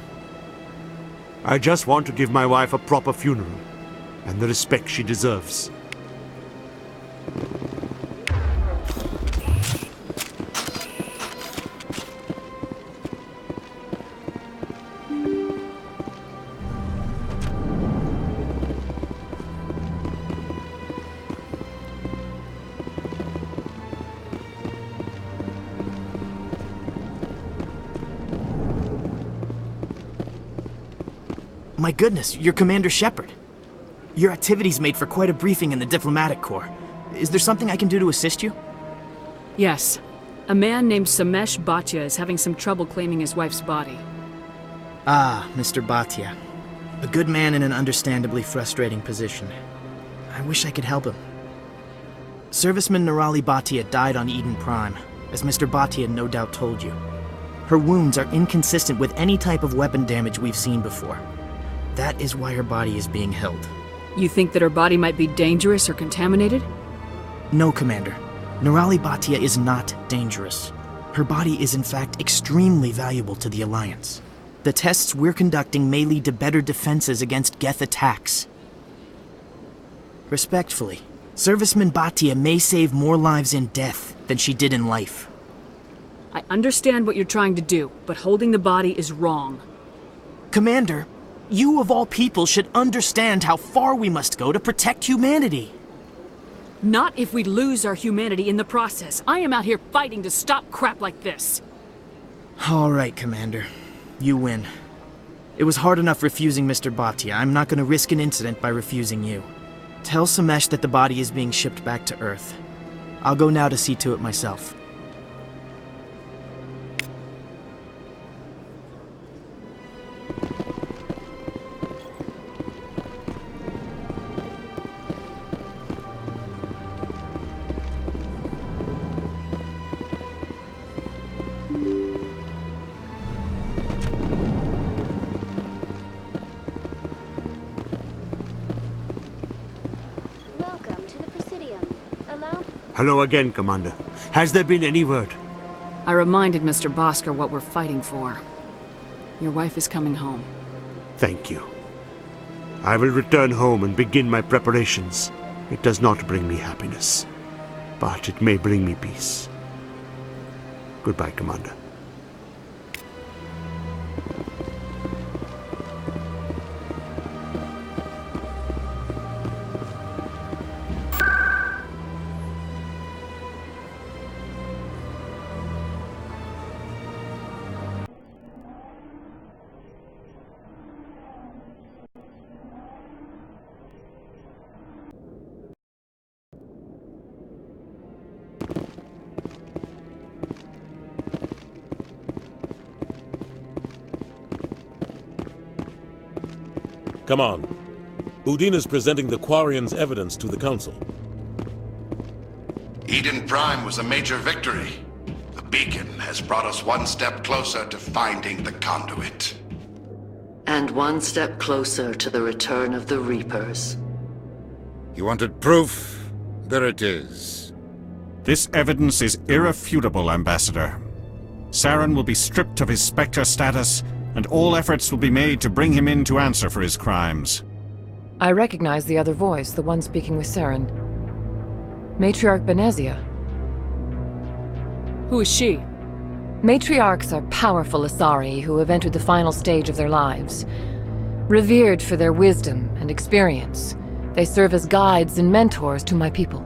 I just want to give my wife a proper funeral, and the respect she deserves. My goodness, you're Commander Shepard. Your activities made for quite a briefing in the Diplomatic Corps. Is there something I can do to assist you? Yes. A man named Samesh Bhatia is having some trouble claiming his wife's body. Ah, Mr. Bhatia. A good man in an understandably frustrating position. I wish I could help him. Serviceman Nirali Bhatia died on Eden Prime, as Mr. Bhatia no doubt told you. Her wounds are inconsistent with any type of weapon damage we've seen before. That is why her body is being held. You think that her body might be dangerous or contaminated? No, Commander. Nirali Bhatia is not dangerous. Her body is in fact extremely valuable to the Alliance. The tests we're conducting may lead to better defenses against Geth attacks. Respectfully, Serviceman Bhatia may save more lives in death than she did in life. I understand what you're trying to do, but holding the body is wrong. Commander, you of all people should understand how far we must go to protect humanity. Not if we lose our humanity in the process. I am out here fighting to stop crap like this. All right, Commander. You win. It was hard enough refusing Mr. Bhatia. I'm not going to risk an incident by refusing you. Tell Samesh that the body is being shipped back to Earth. I'll go now to see to it myself. Hello again, Commander. Has there been any word? I reminded Mr. Bhaskar what we're fighting for. Your wife is coming home. Thank you. I will return home and begin my preparations. It does not bring me happiness, but it may bring me peace. Goodbye, Commander. Come on. Udin is presenting the Quarian's evidence to the Council. Eden Prime was a major victory. The beacon has brought us one step closer to finding the conduit. And one step closer to the return of the Reapers. You wanted proof? There it is. This evidence is irrefutable, Ambassador. Saren will be stripped of his Spectre status, and all efforts will be made to bring him in to answer for his crimes. I recognize the other voice, the one speaking with Saren. Matriarch Benezia. Who is she? Matriarchs are powerful Asari who have entered the final stage of their lives. Revered for their wisdom and experience, they serve as guides and mentors to my people.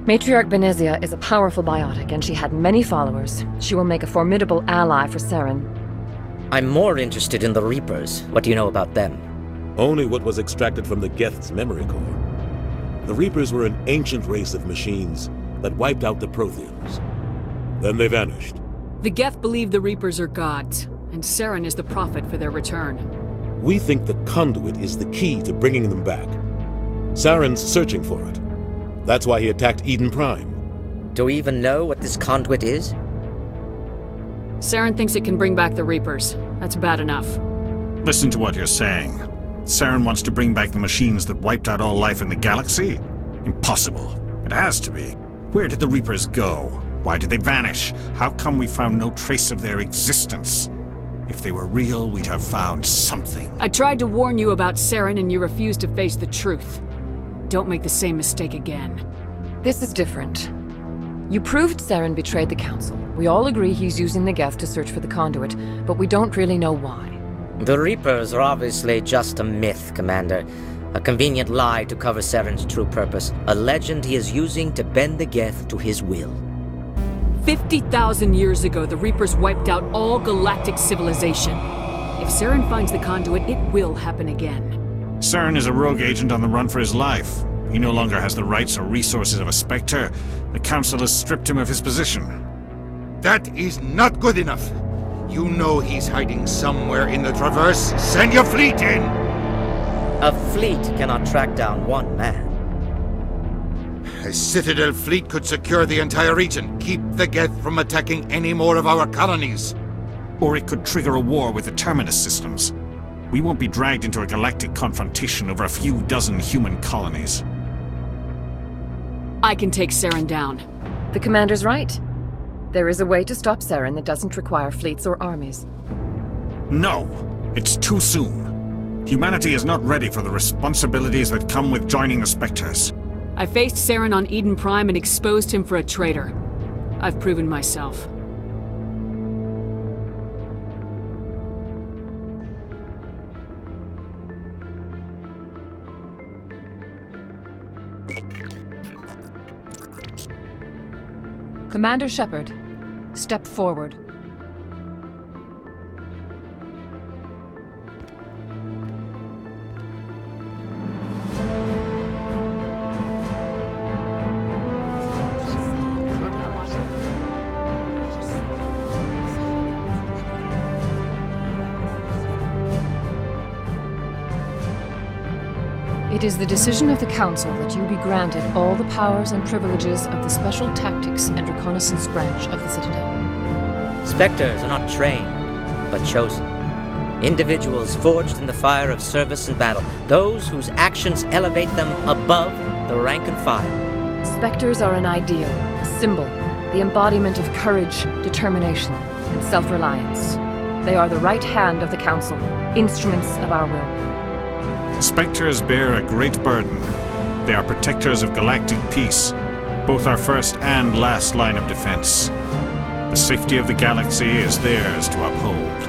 Matriarch Benezia is a powerful biotic, and she had many followers. She will make a formidable ally for Saren. I'm more interested in the Reapers. What do you know about them? Only what was extracted from the Geth's memory core. The Reapers were an ancient race of machines that wiped out the Protheans. Then they vanished. The Geth believe the Reapers are gods, and Saren is the prophet for their return. We think the conduit is the key to bringing them back. Saren's searching for it. That's why he attacked Eden Prime. Do we even know what this conduit is? Saren thinks it can bring back the Reapers. That's bad enough. Listen to what you're saying. Saren wants to bring back the machines that wiped out all life in the galaxy? Impossible. It has to be. Where did the Reapers go? Why did they vanish? How come we found no trace of their existence? If they were real, we'd have found something. I tried to warn you about Saren, and you refused to face the truth. Don't make the same mistake again. This is different. You proved Saren betrayed the Council. We all agree he's using the Geth to search for the conduit, but we don't really know why. The Reapers are obviously just a myth, Commander. A convenient lie to cover Saren's true purpose. A legend he is using to bend the Geth to his will. 50,000 years ago, the Reapers wiped out all galactic civilization. If Saren finds the conduit, it will happen again. Saren is a rogue agent on the run for his life. He no longer has the rights or resources of a Spectre. The Council has stripped him of his position. That is not good enough. You know he's hiding somewhere in the Traverse. Send your fleet in! A fleet cannot track down one man. A Citadel fleet could secure the entire region, keep the Geth from attacking any more of our colonies. Or it could trigger a war with the Terminus systems. We won't be dragged into a galactic confrontation over a few dozen human colonies. I can take Saren down. The commander's right. There is a way to stop Saren that doesn't require fleets or armies. No! It's too soon. Humanity is not ready for the responsibilities that come with joining the Spectres. I faced Saren on Eden Prime and exposed him for a traitor. I've proven myself. Commander Shepard, step forward. It is the decision of the Council that you be granted all the powers and privileges of the Special Tactics and Reconnaissance branch of the Citadel. Spectres are not trained, but chosen. Individuals forged in the fire of service and battle. Those whose actions elevate them above the rank and file. Spectres are an ideal, a symbol, the embodiment of courage, determination, and self-reliance. They are the right hand of the Council, instruments of our will. Spectres bear a great burden. They are protectors of galactic peace, both our first and last line of defense. The safety of the galaxy is theirs to uphold.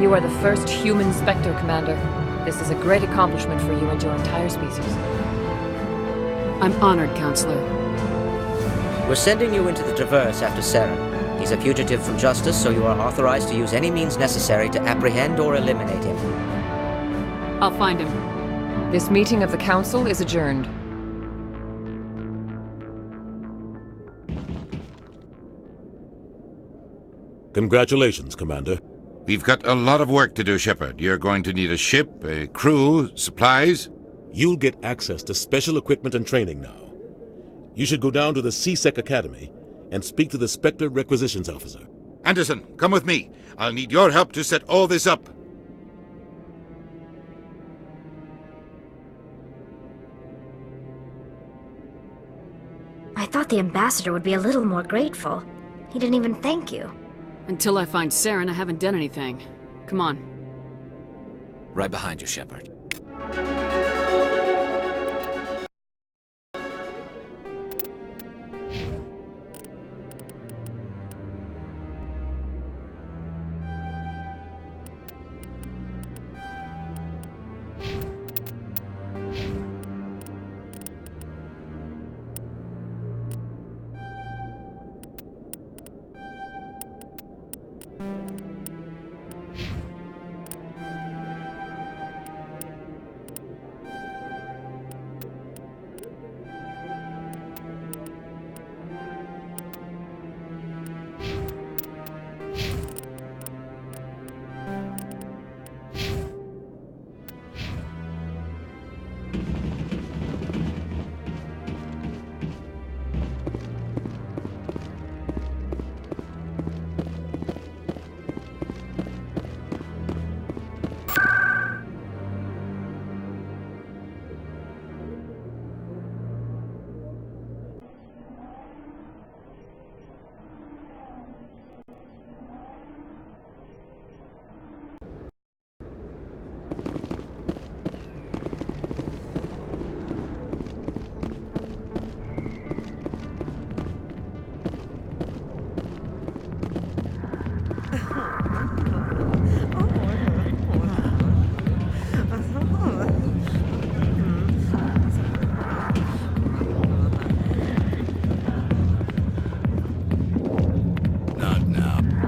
You are the first human Spectre, Commander. This is a great accomplishment for you and your entire species. I'm honored, Counselor. We're sending you into the Traverse after Saren. He's a fugitive from justice, so you are authorized to use any means necessary to apprehend or eliminate him. I'll find him. This meeting of the Council is adjourned. Congratulations, Commander. We've got a lot of work to do, Shepard. You're going to need a ship, a crew, supplies. You'll get access to special equipment and training now. You should go down to the C-Sec Academy and speak to the Spectre Requisitions Officer. Anderson, come with me. I'll need your help to set all this up. I thought the ambassador would be a little more grateful. He didn't even thank you. Until I find Saren, I haven't done anything. Come on. Right behind you, Shepard.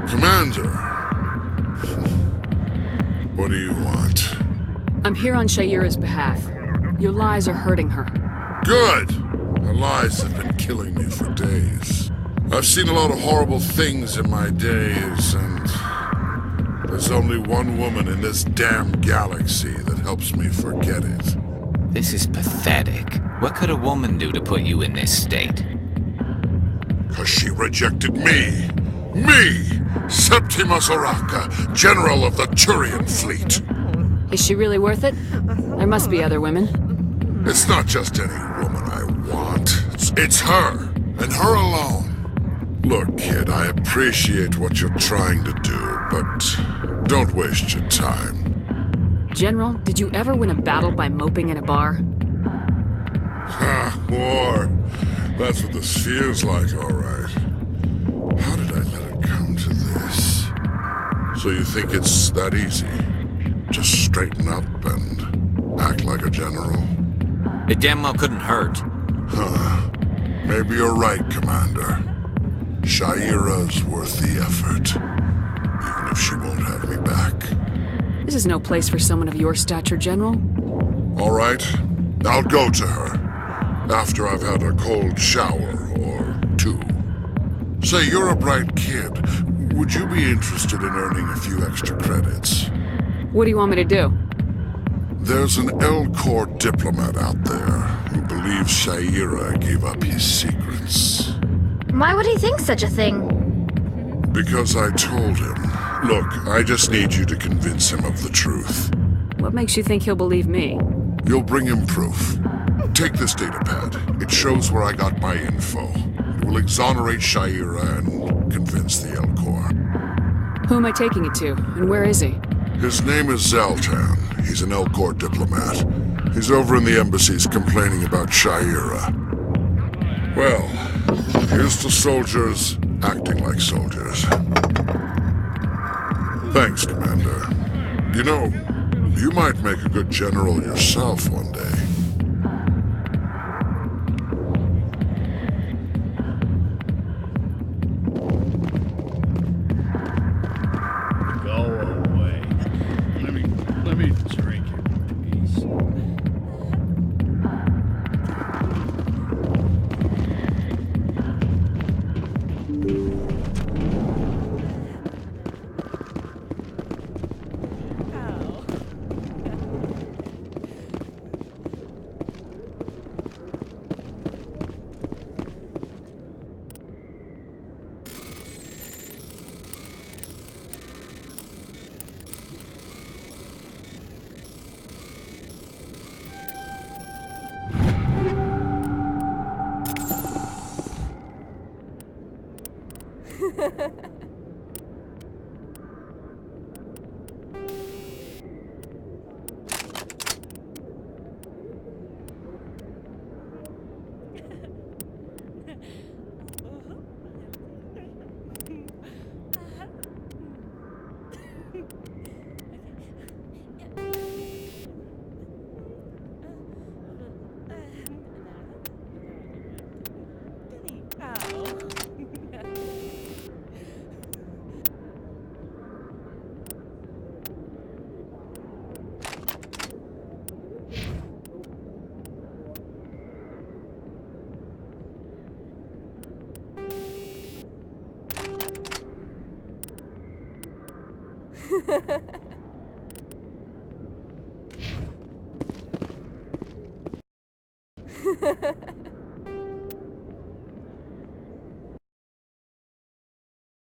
Commander! What do you want? I'm here on Shaira's behalf. Your lies are hurting her. Good! Her lies have been killing me for days. I've seen a lot of horrible things in my days, and there's only one woman in this damn galaxy that helps me forget it. This is pathetic. What could a woman do to put you in this state? 'Cause she rejected me! Me! Septimus Oraka, General of the Turian Fleet! Is she really worth it? There must be other women. It's not just any woman I want. It's her, and her alone. Look, kid, I appreciate what you're trying to do, but don't waste your time. General, did you ever win a battle by moping in a bar? Ha, war. That's what this feels like, all right. How did I let it come to this? So you think it's that easy? Just straighten up and act like a general? It damn well couldn't hurt. Huh. Maybe you're right, Commander. Shaira's worth the effort. Even if she won't have me back. This is no place for someone of your stature, General. All right. I'll go to her. After I've had a cold shower or two. Say, you're a bright kid. Would you be interested in earning a few extra credits? What do you want me to do? There's an L-Corps diplomat out there who believes Shaira gave up his secrets. Why would he think such a thing? Because I told him. Look, I just need you to convince him of the truth. What makes you think he'll believe me? You'll bring him proof. Take this datapad. It shows where I got my info. It will exonerate Shaira and convince the L-Corps. Who am I taking it to, and where is he? His name is Zaltan. He's an L-Corps diplomat. He's over in the embassies complaining about Shaira. Well, here's to soldiers acting like soldiers. Thanks, Commander. You know, you might make a good general yourself one day. Let me drink it, please. Ha ha ha.